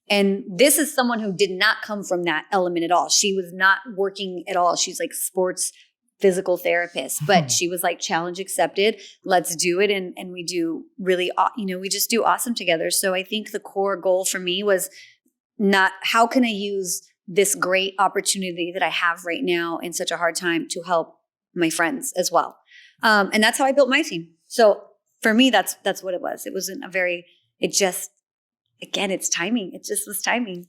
And this is someone who did not come from that element at all. She was not working at all. She's like sports physical therapist, but she was like, challenge accepted. Let's do it. And we do really, we just do awesome together. So I think the core goal for me was not, how can I use this great opportunity that I have right now in such a hard time to help my friends as well. And that's how I built my team. So for me, that's what it was. It wasn't again, it's timing. It just was timing.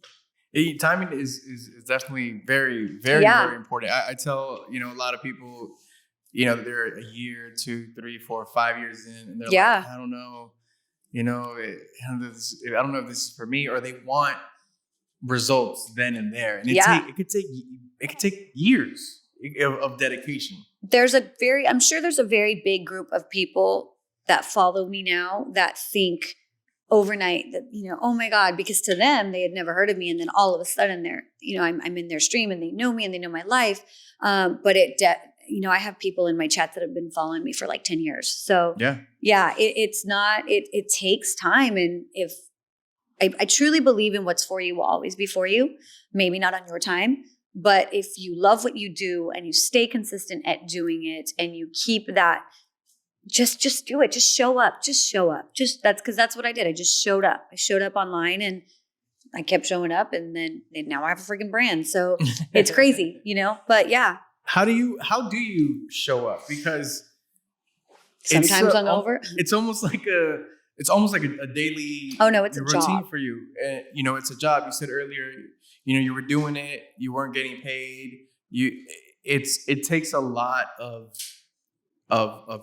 Timing is definitely very, very, very important. I tell, a lot of people, they're a year, 2, 3, 4, 5 years in, and they're like, I don't know, I don't know if this is for me, or they want results then and there. And it it can take years of dedication. I'm sure there's a very big group of people that follow me now that think overnight that, oh my God, because to them, they had never heard of me. And then all of a sudden I'm in their stream and they know me and they know my life. But I have people in my chat that have been following me for like 10 years. So it takes time. And if I truly believe in what's for you will always be for you, maybe not on your time. But if you love what you do and you stay consistent at doing it and you keep that, just do it. Just show up. That's what I did. I just showed up. I showed up online and I kept showing up, and then now I have a freaking brand. So it's crazy, but yeah. How do you show up? Because sometimes hungover. It's almost like a daily it's a routine job for you. It's a job. You said earlier, you were doing it, you weren't getting paid. It takes a lot of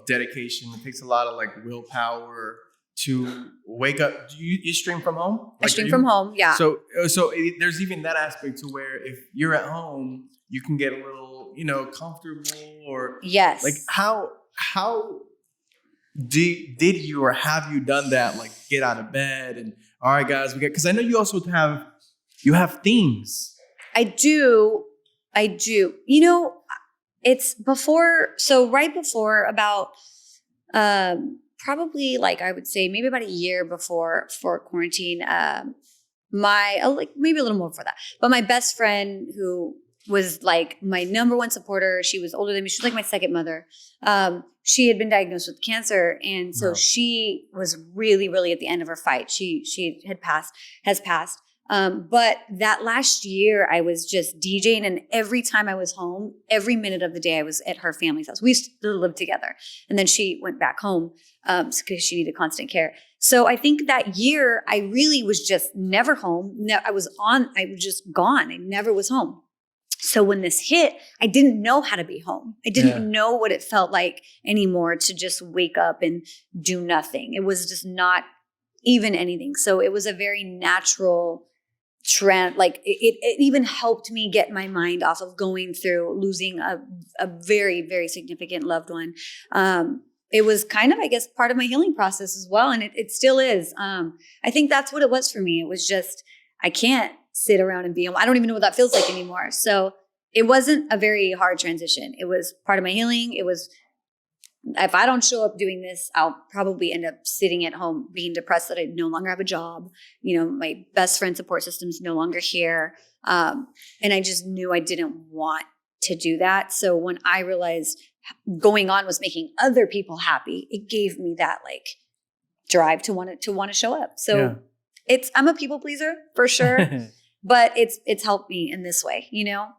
dedication. It takes a lot of like willpower to wake up. Do you stream from home? I stream from home. Yeah. So there's even that aspect to where if you're at home, you can get a little, comfortable, or yes. Like how did you, or have you done that? Like get out of bed and all right, guys, because I know you also have themes. I do. It's right before about, probably like I would say maybe about a year before quarantine, maybe a little more before that, but my best friend who was like my number one supporter, she was older than me. She was like my second mother. She had been diagnosed with cancer. And so she was really, really at the end of her fight. She has passed. But that last year I was just DJing, and every time I was home, every minute of the day I was at her family's house. We still lived together. And then she went back home because she needed constant care. So I think that year I really was just never home. I was just gone. I never was home. So when this hit, I didn't know how to be home. I didn't know what it felt like anymore to just wake up and do nothing. It was just not even anything. So it was a very natural trend. Like it even helped me get my mind off of going through losing a very, very significant loved one. It was kind of, I guess, part of my healing process as well. And it still is. I think that's what it was for me. It was just, I can't sit around and be home. I don't even know what that feels like anymore. So it wasn't a very hard transition. It was part of my healing. It was, if I don't show up doing this, I'll probably end up sitting at home being depressed that I no longer have a job. My best friend support system is no longer here. And I just knew I didn't want to do that. So when I realized going on was making other people happy, it gave me that like drive to want to show up. So I'm a people pleaser for sure, but it's helped me in this way,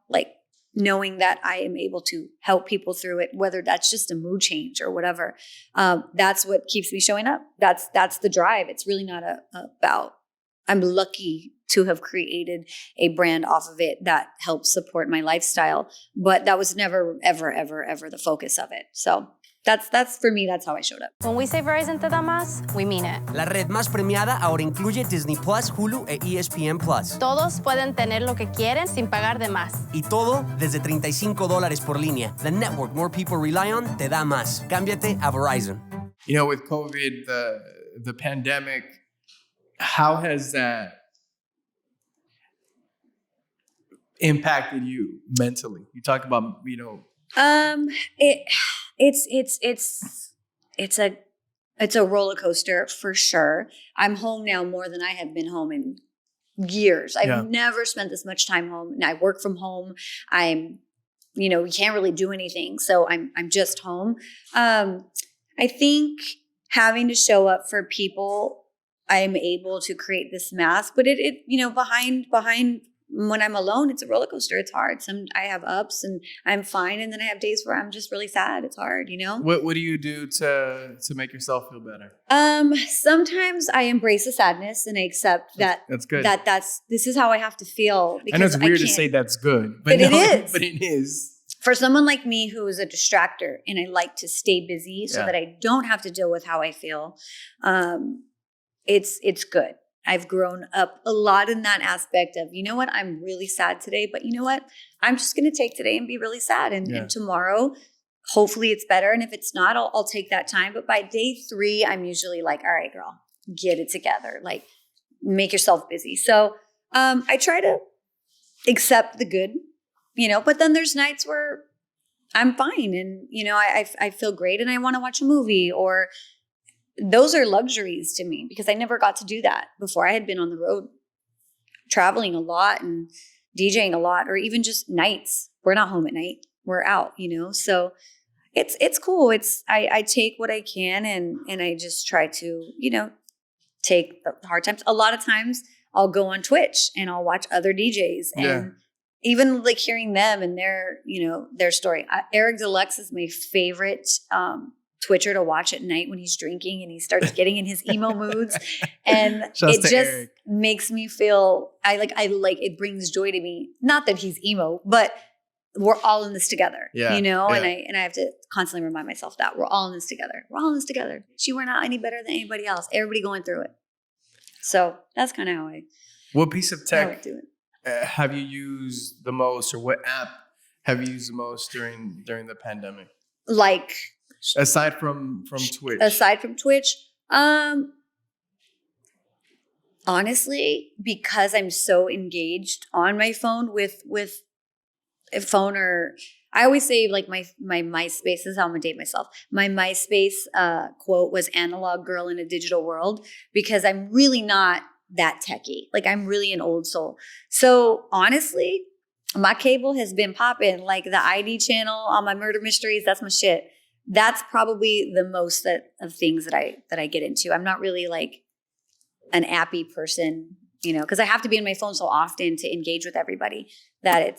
like knowing that I am able to help people through it, whether that's just a mood change or whatever. That's what keeps me showing up. That's the drive. It's really not about, I'm lucky to have created a brand off of it that helps support my lifestyle, but that was never, ever, ever, ever the focus of it. So that's for me, that's how I showed up. When we say Verizon te da más, we mean it. La red más premiada ahora incluye Disney Plus, Hulu e ESPN Plus. Todos pueden tener lo que quieren sin pagar de más. Y todo desde $35 por línea. The network more people rely on te da más. Cámbiate a Verizon. With COVID, the pandemic, how has that impacted you mentally? You talk about, it's a roller coaster for sure. I'm home now more than I have been home in years. I've never spent this much time home. And I work from home. We can't really do anything. So I'm just home. I think having to show up for people, I'm able to create this mask, but it behind when I'm alone, it's a roller coaster. It's hard. I have ups and I'm fine. And then I have days where I'm just really sad. It's hard, What do you do to make yourself feel better? Sometimes I embrace the sadness and I accept that that's good. This is how I have to feel. I know it's weird to say that's good, but it is. But it is. For someone like me who is a distractor and I like to stay busy so that I don't have to deal with how I feel, it's good. I've grown up a lot in that aspect of, you know what, I'm really sad today, but you know what, I'm just going to take today and be really sad. And tomorrow, hopefully it's better. And if it's not, I'll take that time. But by day 3, I'm usually like, all right, girl, get it together. Like, make yourself busy. So I try to accept the good, but then there's nights where I'm fine and, I feel great and I want to watch a movie, or those are luxuries to me because I never got to do that before. I had been on the road traveling a lot and DJing a lot, or even just nights. We're not home at night. We're out, so it's cool. I take what I can and I just try to, take the hard times. A lot of times I'll go on Twitch and I'll watch other DJs and even like hearing them and their story. Eric Deluxe is my favorite Twitcher to watch at night when he's drinking and he starts getting in his emo moods, and it just Eric makes me feel I like it brings joy to me. Not that he's emo, but we're all in this together. And I have to constantly remind myself that we're all in this together. We're all in this together. We're not any better than anybody else. Everybody going through it. So that's kind of how I. What piece of tech do it. Have you used the most, or what app have you used the most during the pandemic? Like. Aside from Twitch. Honestly, because I'm so engaged on my phone with a phone, or I always say like my MySpace, this is how I'm gonna date myself. My MySpace quote was "analog girl in a digital world," because I'm really not that techie. Like, I'm really an old soul. So honestly, my cable has been popping. Like the ID channel on my murder mysteries, that's my shit. That's probably the most of things that I get into. I'm not really like an appy person, because I have to be on my phone so often to engage with everybody that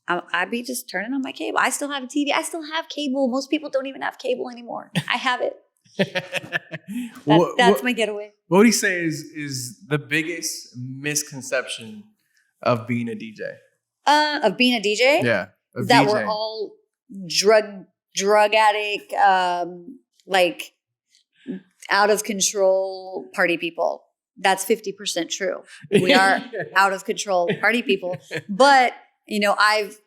I'd be just turning on my cable. I still have a TV. I still have cable. Most people don't even have cable anymore. I have it. That's my getaway. What would you say is the biggest misconception of being a DJ? Of being a DJ? Yeah. That we're all drug addict, like out of control party people. That's 50% true. We are out of control party people. But, I've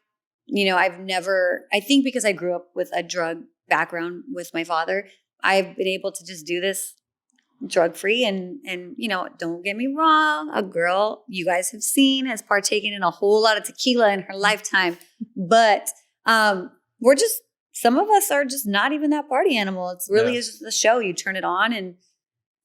never, I think because I grew up with a drug background with my father, I've been able to just do this drug free. And, don't get me wrong, a girl you guys have seen has partaken in a whole lot of tequila in her lifetime. But some of us are just not even that party animal. It's really is just the show. You turn it on. And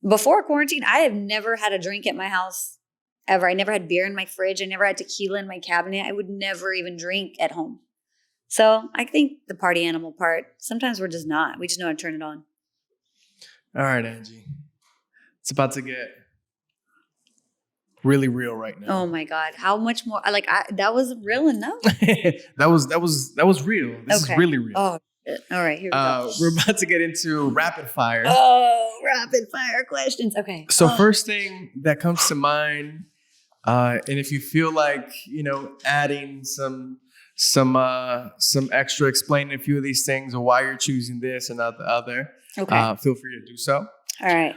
before quarantine, I have never had a drink at my house ever. I never had beer in my fridge. I never had tequila in my cabinet. I would never even drink at home. So I think the party animal part, sometimes we're just not. We just know how to turn it on. All right, Angie. It's about to get really real right now. Oh my God. How much more? That was real enough. that was real. This is really real. Oh, shit. All right. Here we go. We're about to get into rapid fire. Oh, rapid fire questions. Okay. So first thing that comes to mind, and if you feel like, adding some extra, explaining a few of these things or why you're choosing this and not the other, feel free to do so. All right.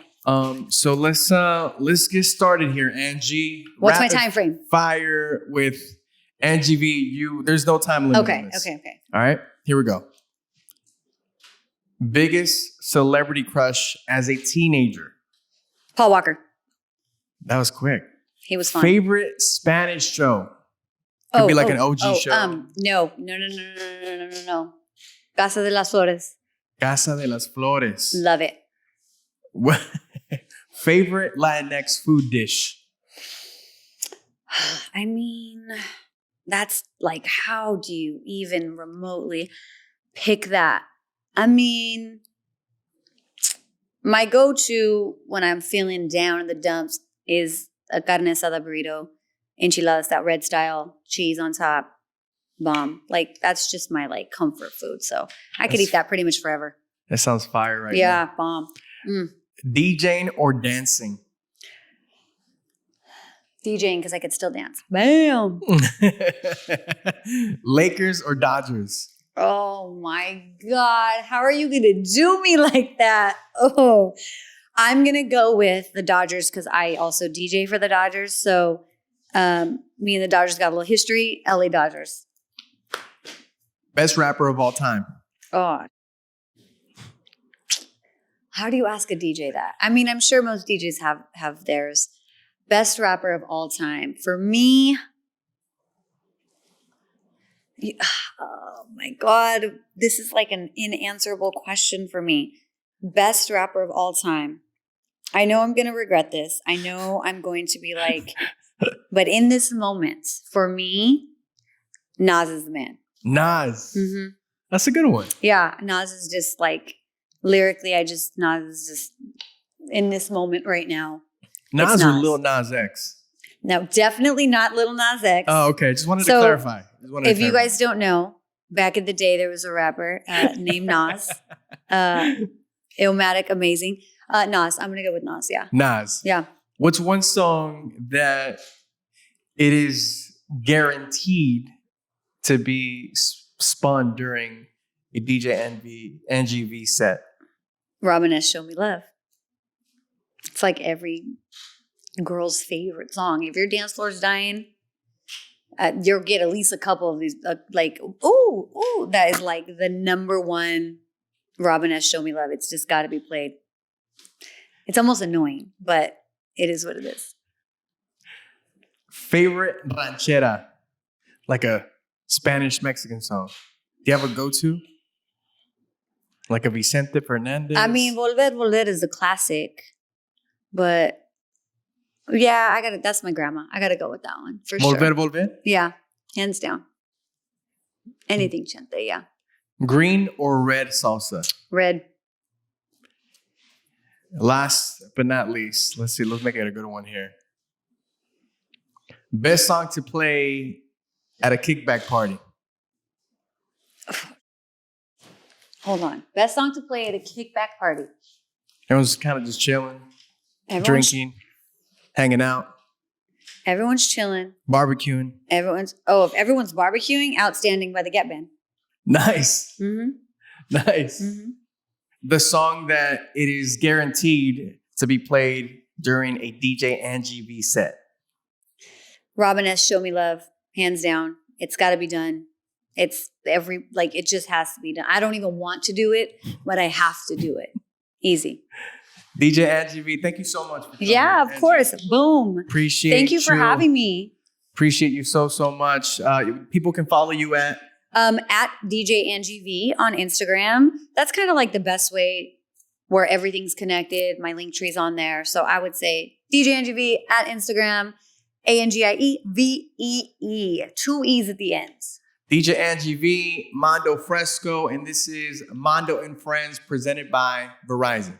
So let's get started here, Angie. What's my time frame? Fire with Angie Vee. There's no time limit. Okay. On this. Okay. All right, here we go. Biggest celebrity crush as a teenager? Paul Walker. That was quick. He was fun. Favorite Spanish show? Could be like an OG show. No. Casa de las Flores. Casa de las Flores. Love it. Favorite Latinx food dish? I mean, that's like, how do you even remotely pick that? I mean, my go-to when I'm feeling down in the dumps is a carne asada burrito, enchiladas, that red style, cheese on top, bomb. Like, that's just my comfort food. So I could eat that pretty much forever. That sounds fire right now. Yeah, bomb. DJing or dancing? DJing, because I could still dance. Bam. Lakers or Dodgers? Oh my God. How are you going to do me like that? Oh, I'm going to go with the Dodgers because I also DJ for the Dodgers. So me and the Dodgers got a little history. LA Dodgers. Best rapper of all time. Oh. How do you ask a DJ that? I mean, I'm sure most DJs have theirs. Best rapper of all time. For me, oh my God, this is like an unanswerable question for me. Best rapper of all time. I know I'm going to regret this. I know I'm going to be like, but in this moment, for me, Nas is the man. Nas. Mm-hmm. That's a good one. Yeah, Nas is just like, lyrically, Nas is just in this moment right now. Nas or Lil Nas X? No, definitely not Lil Nas X. Oh, okay. Just wanted to clarify. If you guys don't know, back in the day, there was a rapper named Nas. Illmatic, amazing. Nas. I'm going to go with Nas, yeah. Nas. Yeah. What's one song that it is guaranteed to be spun during a DJ Angie Vee set? Robin S. Show Me Love. It's like every girl's favorite song. If your dance floor's dying, you'll get at least a couple of these, like, ooh, that is like the number one Robin S. Show Me Love. It's just got to be played. It's almost annoying, but it is what it is. Favorite ranchera, like a Spanish-Mexican song. Do you have a go-to? Like a Vicente Fernandez? I mean, Volver is a classic, but yeah, that's my grandma. I gotta go with that one for sure. Volver? Yeah, hands down. Anything Chente, yeah. Green or red salsa? Red. Last but not least, let's see. Let's make it a good one here. Best song to play at a kickback party? Hold on. Best song to play at a kickback party. Everyone's kind of just chilling, drinking, hanging out. Everyone's chilling. Barbecuing. If everyone's barbecuing, Outstanding by the Get Band. Nice. Mm-hmm. Nice. Mm-hmm. The song that it is guaranteed to be played during a DJ Angie Vee set. Robin S. Show Me Love. Hands down. It's got to be done. It's it just has to be done. I don't even want to do it, but I have to do it. Easy. DJ Angie Vee, thank you so much. For yeah, of course. Boom. Appreciate Thank you for having me. Appreciate you so much. People can follow you at DJ Angie Vee on Instagram. That's kind of like the best way where everything's connected. My link tree's on there. So I would say DJ Angie Vee at Instagram, ANGIEVEE, 2 E's at the end. DJ Angie Vee, Mando Fresko, and this is Mando and Friends presented by Verizon.